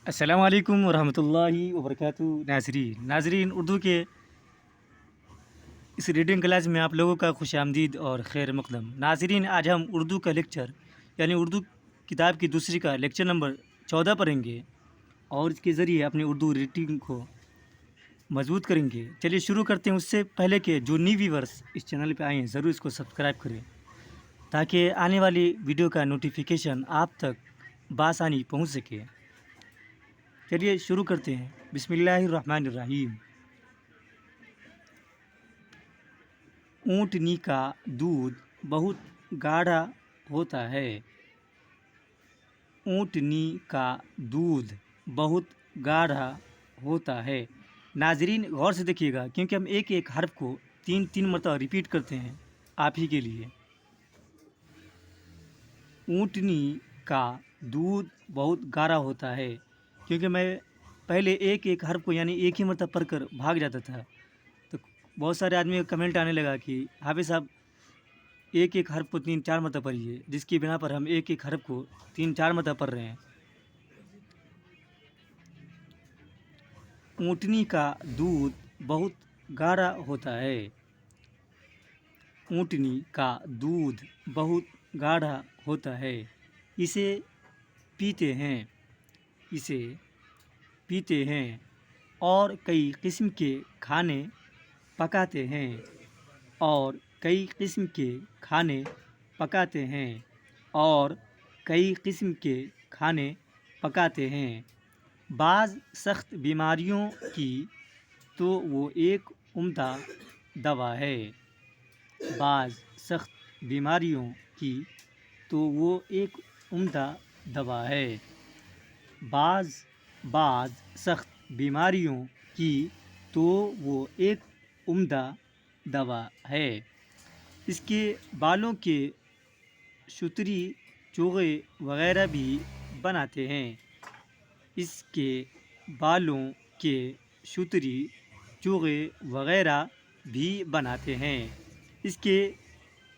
السلام علیکم ورحمۃ اللہ وبرکاتہ۔ ناظرین اردو کے اس ریڈنگ کلاس میں آپ لوگوں کا خوش آمدید اور خیر مقدم۔ ناظرین، آج ہم اردو کا لیکچر یعنی اردو کتاب کی دوسری کا لیکچر نمبر 14 پڑھیں گے اور اس کے ذریعے اپنی اردو ریڈنگ کو مضبوط کریں گے۔ چلیے شروع کرتے ہیں۔ اس سے پہلے کہ جو نیو ویورس اس چینل پہ آئیں ہیں ضرور اس کو سبسکرائب کریں تاکہ آنے والی ویڈیو کا نوٹیفیکیشن آپ تک بآسانی پہنچ سکے۔ چلیے شروع کرتے ہیں۔ بسم اللہ الرحمن الرحیم۔ اونٹنی کا دودھ بہت گاڑھا ہوتا ہے۔ اونٹنی کا دودھ بہت گاڑھا ہوتا ہے۔ ناظرین غور سے دیکھیے گا کیونکہ ہم ایک ایک حرف کو تین مرتبہ ریپیٹ کرتے ہیں آپ ہی کے لیے۔ اونٹنی کا دودھ بہت گاڑھا ہوتا ہے، کیونکہ میں پہلے ایک ایک حرف کو یعنی ایک ہی مرتبہ پڑھ کر بھاگ جاتا تھا، تو بہت سارے آدمی کا کمنٹ آنے لگا کہ حافظ صاحب ایک ایک حرف کو 3-4 مرتبہ پڑھیے، جس کی بنا پر ہم ایک ایک حرف کو 3-4 مرتبہ پڑھ رہے ہیں۔ اونٹنی کا دودھ بہت گاڑھا ہوتا ہے۔ اونٹنی کا دودھ بہت گاڑھا ہوتا ہے۔ اسے پیتے ہیں، اسے پیتے ہیں اور کئی قسم کے کھانے پکاتے ہیں، اور کئی قسم کے کھانے پکاتے ہیں، اور کئی قسم کے کھانے پکاتے ہیں۔ بعض سخت بیماریوں کی تو وہ ایک عمدہ دوا ہے۔ بعض سخت بیماریوں کی تو وہ ایک عمدہ دوا ہے۔ بعض سخت بیماریوں کی تو وہ ایک عمدہ دوا ہے۔ اس کے بالوں کے شتری چوغے وغیرہ بھی بناتے ہیں۔ اس کے بالوں کے شتری چوغے وغیرہ بھی بناتے ہیں۔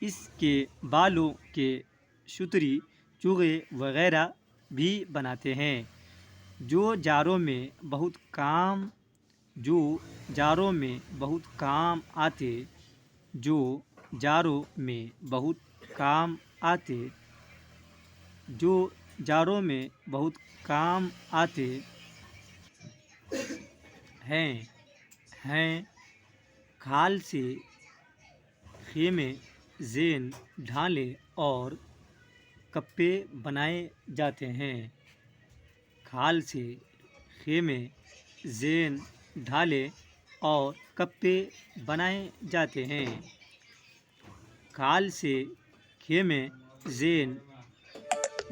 اس کے بالوں کے شتری چوغے وغیرہ بھی بناتے ہیں، جو جاڑوں میں بہت کام آتے، جو جاڑوں میں بہت کام آتے، جو جاڑوں میں بہت کام آتے ہیں۔ کھال سے خیمے، زین، ڈھالے اور کپے بنائے جاتے ہیں۔ کھال سے خیمے، زین، ڈھالے اور کپے بنائے جاتے ہیں۔ کھال سے خیمے، زین،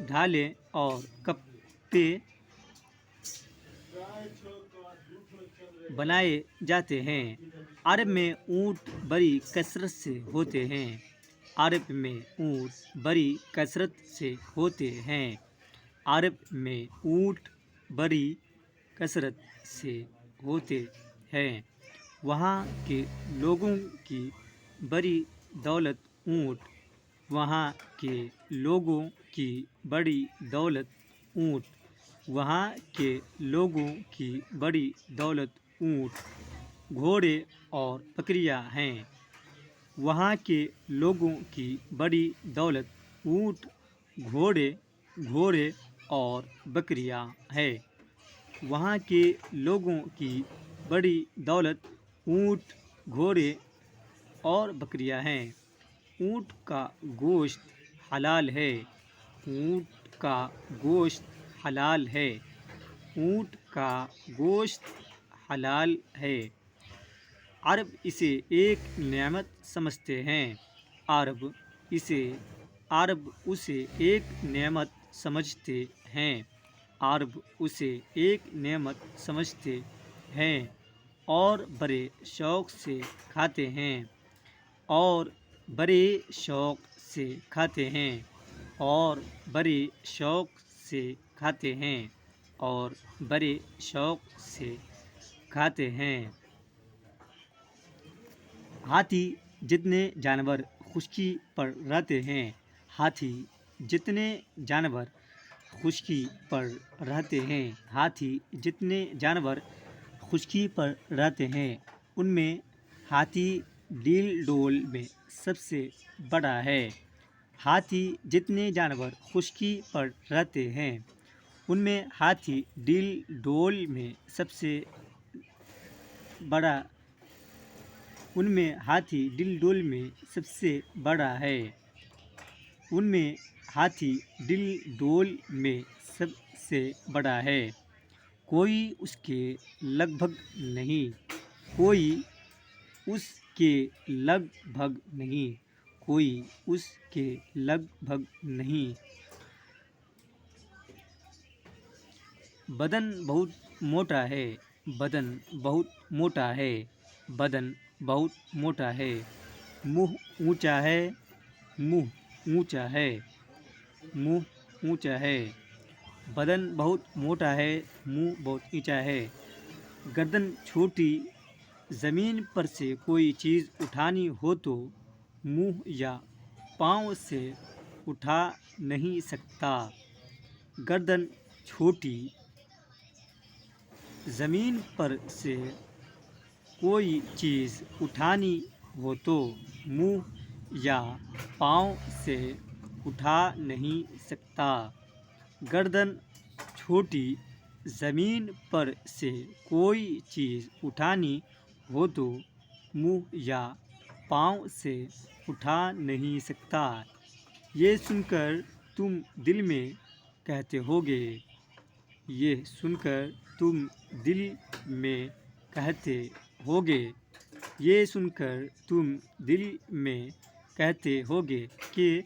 ڈھالے اور کپے بنائے جاتے ہیں۔ عرب میں اونٹ بڑی کثرت سے ہوتے ہیں۔ عرب میں اونٹ بڑی کثرت سے ہوتے ہیں۔ عرب میں اونٹ بڑی کثرت سے ہوتے ہیں۔ وہاں کے لوگوں کی بڑی دولت اونٹ، وہاں کے لوگوں کی بڑی دولت اونٹ، وہاں کے لوگوں کی بڑی دولت اونٹ، گھوڑے اور بکریاں ہیں۔ وہاں کے لوگوں کی بڑی دولت اونٹ، گھوڑے اور بکریاں ہیں۔ وہاں کے لوگوں کی بڑی دولت اونٹ، گھوڑے اور بکریاں ہیں۔ اونٹ کا گوشت حلال ہے۔ اونٹ کا گوشت حلال ہے۔ اونٹ کا گوشت حلال ہے۔ عرب اسے ایک نعمت سمجھتے ہیں۔ عرب اسے ایک نعمت سمجھتے ہیں۔ عرب اسے ایک نعمت سمجھتے ہیں اور بڑے شوق سے کھاتے ہیں، اور بڑے شوق سے کھاتے ہیں، اور بڑے شوق سے کھاتے ہیں، اور بڑے شوق سے کھاتے ہیں۔ ہاتھی جتنے جانور خشکی پر رہتے ہیں، ہاتھی جتنے جانور خشکی پر رہتے ہیں۔ ہاتھی جتنے جانور خشکی پر رہتے ہیں ان میں ہاتھی ڈیل ڈول میں سب سے بڑا ہے۔ ہاتھی جتنے جانور خشکی پر رہتے ہیں ان میں ہاتھی ڈیل ڈول میں سب سے بڑا ہے۔ ان میں ہاتھی ڈیل ڈول میں سب سے بڑا ہے۔ کوئی اس کے لگ بھگ نہیں، کوئی اس کے لگ بھگ نہیں، کوئی اس کے لگ بھگ نہیں۔ بدن بہت موٹا ہے، بدن بہت موٹا ہے، بدن بہت موٹا ہے۔ منہ اونچا ہے، منہ اونچا ہے، منہ اونچا ہے۔ بدن بہت موٹا ہے، منہ بہت اونچا ہے۔ گردن چھوٹی، زمین پر سے کوئی چیز اٹھانی ہو تو منہ یا پاؤں سے اٹھا نہیں سکتا۔ گردن چھوٹی، زمین پر سے کوئی چیز اٹھانی ہو تو منہ یا پاؤں سے اٹھا نہیں سکتا۔ گردن چھوٹی، زمین پر سے کوئی چیز اٹھانی ہو تو منہ یا پاؤں سے اٹھا نہیں سکتا۔ یہ سن کر تم دل میں کہتے ہوگے، یہ سن کر تم دل میں کہتے ہوگے، یہ سن کر تم دل میں کہتے ہوگے کہ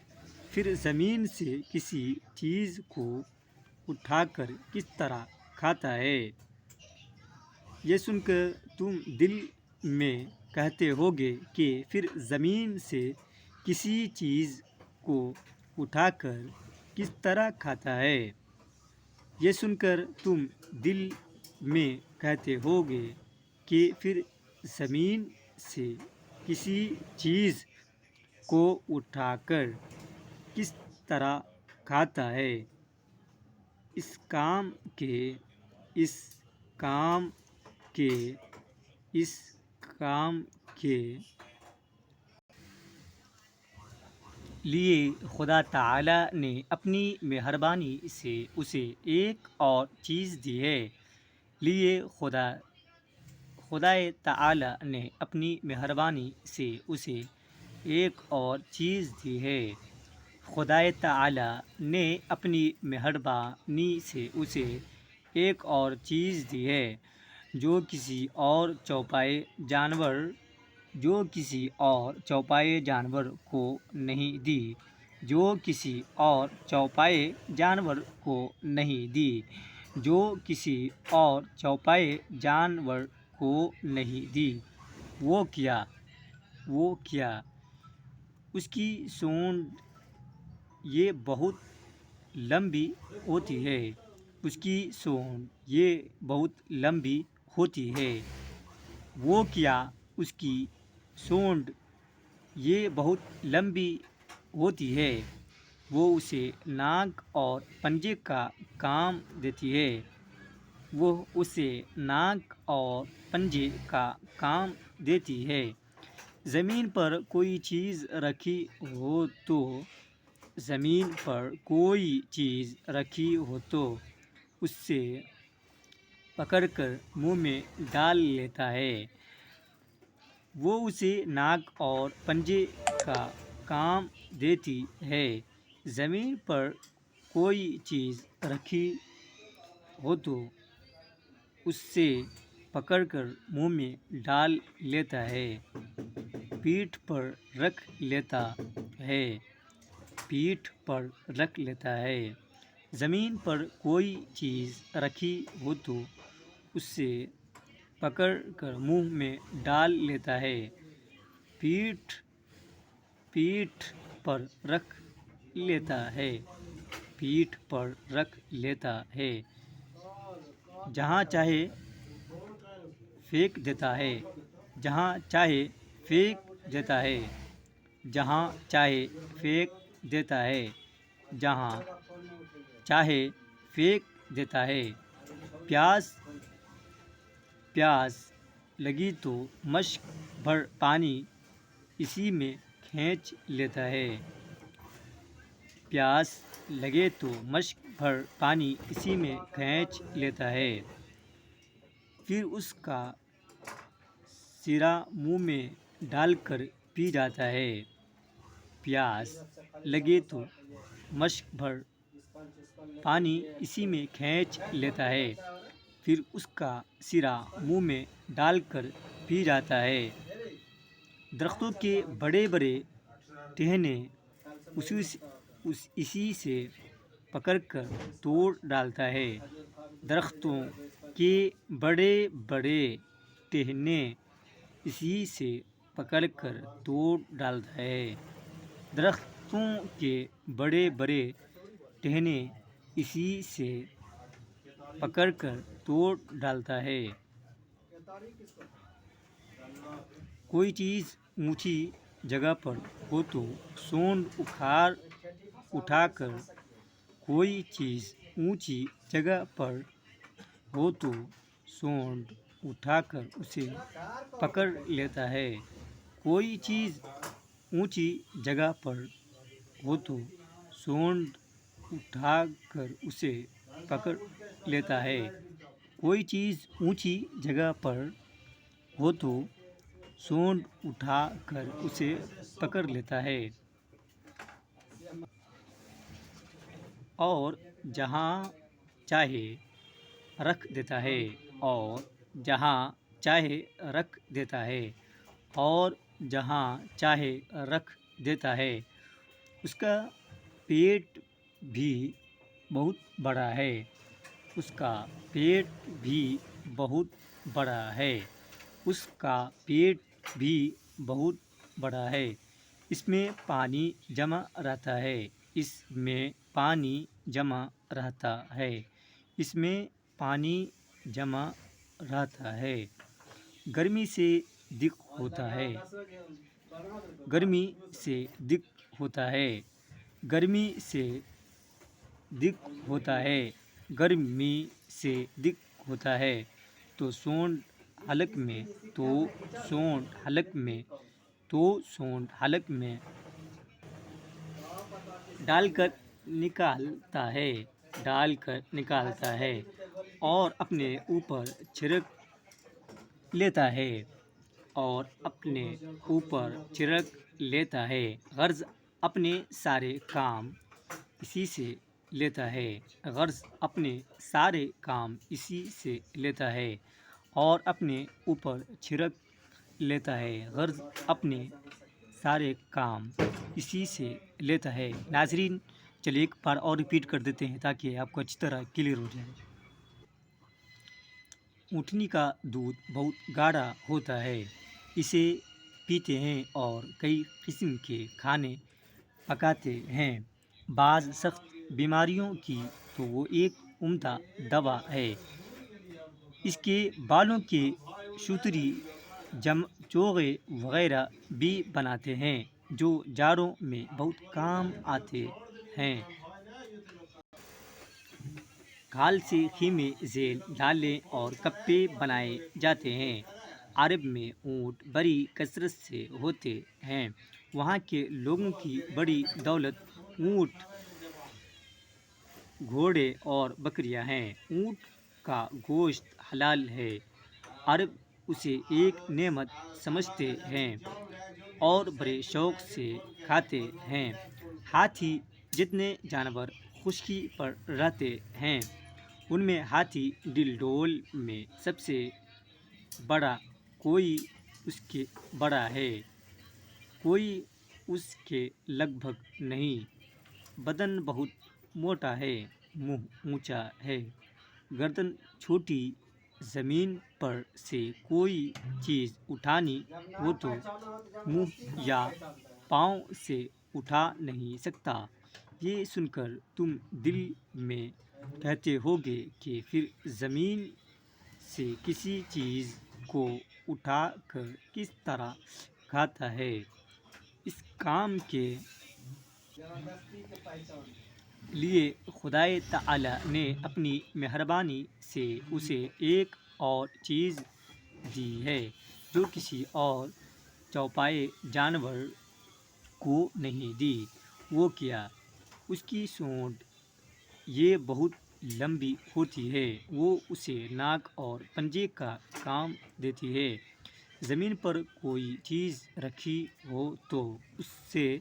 پھر زمین سے کسی چیز کو اٹھا کر کس طرح کھاتا ہے۔ یہ سن کر تم دل میں کہتے ہوگے کہ پھر زمین سے کسی چیز کو اٹھا کر کس طرح کھاتا ہے۔ یہ سن کر تم دل میں کہتے ہوگے کہ پھر زمین سے کسی چیز کو اٹھا کر کس طرح کھاتا ہے۔ اس کام کے لیے خدا تعالیٰ نے اپنی مہربانی سے اسے ایک اور چیز دی ہے۔ خدا تعالیٰ نے اپنی مہربانی سے اسے ایک اور چیز دی ہے۔ خدا تعالیٰ نے اپنی مہربانی سے اسے ایک اور چیز دی ہے جو کسی اور چوپائے جانور کو نہیں دی، جو کسی اور چوپائے جانور کو نہیں دی، جو کسی اور چوپائے جانور کو نہیں دی۔ وہ کیا؟ اس کی سونڈ یہ بہت لمبی ہوتی ہے، اس کی سونڈ یہ بہت لمبی ہوتی ہے۔ وہ کیا؟ اس کی سونڈ یہ بہت لمبی ہوتی ہے۔ وہ اسے ناک اور پنجے کا کام دیتی ہے، وہ اسے ناک اور پنجے کا کام دیتی ہے۔ زمین پر کوئی چیز رکھی ہو تو اس سے پکڑ کر منہ میں ڈال لیتا ہے۔ وہ اسے ناک اور پنجے کا کام دیتی ہے۔ زمین پر کوئی چیز رکھی ہو تو اس سے پکڑ کر منہ میں ڈال لیتا ہے، پیٹھ پر رکھ لیتا ہے۔ زمین پر کوئی چیز رکھی ہو تو اس سے پکڑ کر منہ میں ڈال لیتا ہے، پیٹھ پر رکھ لیتا ہے۔ جہاں چاہے پھینک دیتا ہے، جہاں چاہے پھینک دیتا ہے، جہاں چاہے پھینک دیتا ہے، جہاں چاہے پھینک دیتا ہے۔ پیاس لگی تو مشک بھر پانی اسی میں کھینچ لیتا ہے۔ پیاس لگے تو مشک بھر پانی اسی میں کھینچ لیتا ہے، پھر اس کا سرا منہ میں ڈال کر پی جاتا ہے۔ پیاس لگے تو مشک بھر پانی اسی میں کھینچ لیتا ہے، پھر اس کا سرا منہ میں ڈال کر پی جاتا ہے۔ درختوں کے بڑے بڑے ٹہنے اسی سے پکڑ کر توڑ ڈالتا ہے۔ درختوں کے بڑے بڑے ٹہنے اسی سے پکڑ کر توڑ ڈالتا ہے۔ درختوں کے بڑے بڑے ٹہنے اسی سے پکڑ کر توڑ ڈالتا ہے۔ کوئی چیز اونچی جگہ پر ہو تو سونڈ اٹھا کر کوئی چیز اونچی جگہ پر ہو تو سونڈ اٹھا کر اسے پکڑ لیتا ہے۔ کوئی چیز اونچی جگہ پر ہو تو سونڈ اٹھا کر اسے پکڑ لیتا ہے۔ کوئی چیز اونچی جگہ پر ہو تو سونڈ اٹھا کر اسے پکڑ لیتا ہے اور جہاں چاہے رکھ دیتا ہے اور جہاں چاہے رکھ دیتا ہے اور جہاں چاہے رکھ دیتا ہے۔ اس کا پیٹ بھی بہت بڑا ہے، اس کا پیٹ بھی بہت بڑا ہے، اس کا پیٹ بھی بہت بڑا ہے۔ اس میں پانی جمع رہتا ہے، اس میں پانی جمع رہتا ہے، اس میں پانی جمع رہتا ہے۔ گرمی سے دق ہوتا ہے، گرمی سے دق ہوتا ہے، گرمی سے دق ہوتا ہے، گرمی سے دق ہوتا ہے، تو سونڈ حلق میں تو سونڈ حلق میں تو سونڈ حلق میں ڈال کر نکالتا ہے ڈال کر نکالتا ہے اور اپنے اوپر چھڑک لیتا ہے اور اپنے اوپر چھڑک لیتا ہے۔ غرض اپنے سارے کام اسی سے لیتا ہے، غرض اپنے سارے کام اسی سے لیتا ہے اور اپنے اوپر چھڑک لیتا ہے، غرض اپنے سارے کام اسی سے لیتا ہے۔ ناظرین چلیے ایک بار اور ریپیٹ کر دیتے ہیں تاکہ آپ کو اچھی طرح کلیئر ہو جائے۔ اونٹنی کا دودھ بہت گاڑھا ہوتا ہے، اسے پیتے ہیں اور کئی قسم کے کھانے پکاتے ہیں۔ بعض سخت بیماریوں کی تو وہ ایک عمدہ دوا ہے۔ اس کے بالوں کے شوتری چوغے وغیرہ بھی بناتے ہیں جو جاڑوں میں بہت کام آتے ہیں۔ کھال سے خیمے ذیل ڈالے اور کپڑے بنائے جاتے ہیں۔ عرب میں اونٹ بڑی کثرت سے ہوتے ہیں، وہاں کے لوگوں کی بڑی دولت اونٹ، گھوڑے اور بکریاں ہیں۔ اونٹ کا گوشت حلال ہے، عرب اسے ایک نعمت سمجھتے ہیں اور بڑے شوق سے کھاتے ہیں۔ ہاتھی جتنے جانور خشکی پر رہتے ہیں ان میں ہاتھی ڈل میں سب سے بڑا، کوئی اس کے بڑا ہے، کوئی اس کے لگ بھگ نہیں۔ بدن بہت موٹا ہے، منہ اونچا ہے، گردن چھوٹی، زمین پر سے کوئی چیز اٹھانی ہو تو منہ یا پاؤں سے اٹھا نہیں سکتا۔ یہ سن کر تم دل میں کہتے ہوگے کہ پھر زمین سے کسی چیز کو اٹھا کر کس طرح کھاتا ہے؟ اس کام کے لیے خدائے تعالی نے اپنی مہربانی سے اسے ایک اور چیز دی ہے جو کسی اور چوپائے جانور کو نہیں دی۔ وہ کیا؟ اس کی سونڈ یہ بہت لمبی ہوتی ہے، وہ اسے ناک اور پنجے کا کام دیتی ہے۔ زمین پر کوئی چیز رکھی ہو تو اسے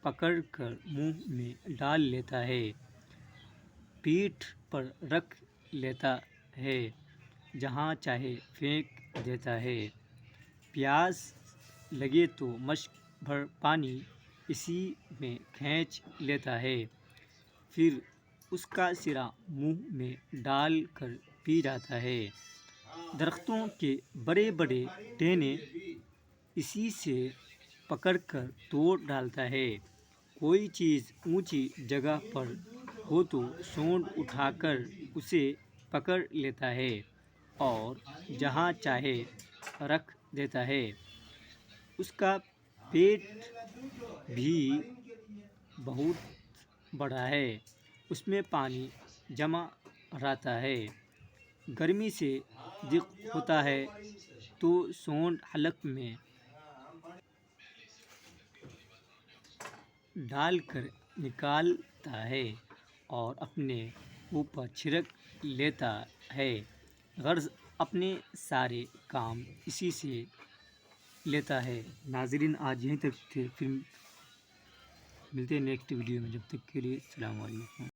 پکڑ کر منہ میں ڈال لیتا ہے، پیٹھ پر رکھ لیتا ہے، جہاں چاہے پھینک دیتا ہے۔ پیاس لگے تو مشک بھر پانی اسی میں کھینچ لیتا ہے، پھر اس کا سرا منہ میں ڈال کر پی جاتا ہے۔ درختوں کے بڑے بڑے ٹہنے اسی سے پکڑ کر توڑ ڈالتا ہے۔ کوئی چیز اونچی جگہ پر ہو تو سونڈ اٹھا کر اسے پکڑ لیتا ہے اور جہاں چاہے رکھ دیتا ہے۔ اس کا پیٹ بھی بہت بڑا ہے، اس میں پانی جمع رہتا ہے۔ گرمی سے ضیق ہوتا ہے تو سونڈ حلق میں ڈال کر نکالتا ہے اور اپنے اوپر چھڑک لیتا ہے، غرض اپنے سارے کام اسی سے لیتا ہے۔ ناظرین آج یہیں تک تھے، پھر ملتے ہیں نیکسٹ ویڈیو میں، جب تک کے لیے السلام علیکم۔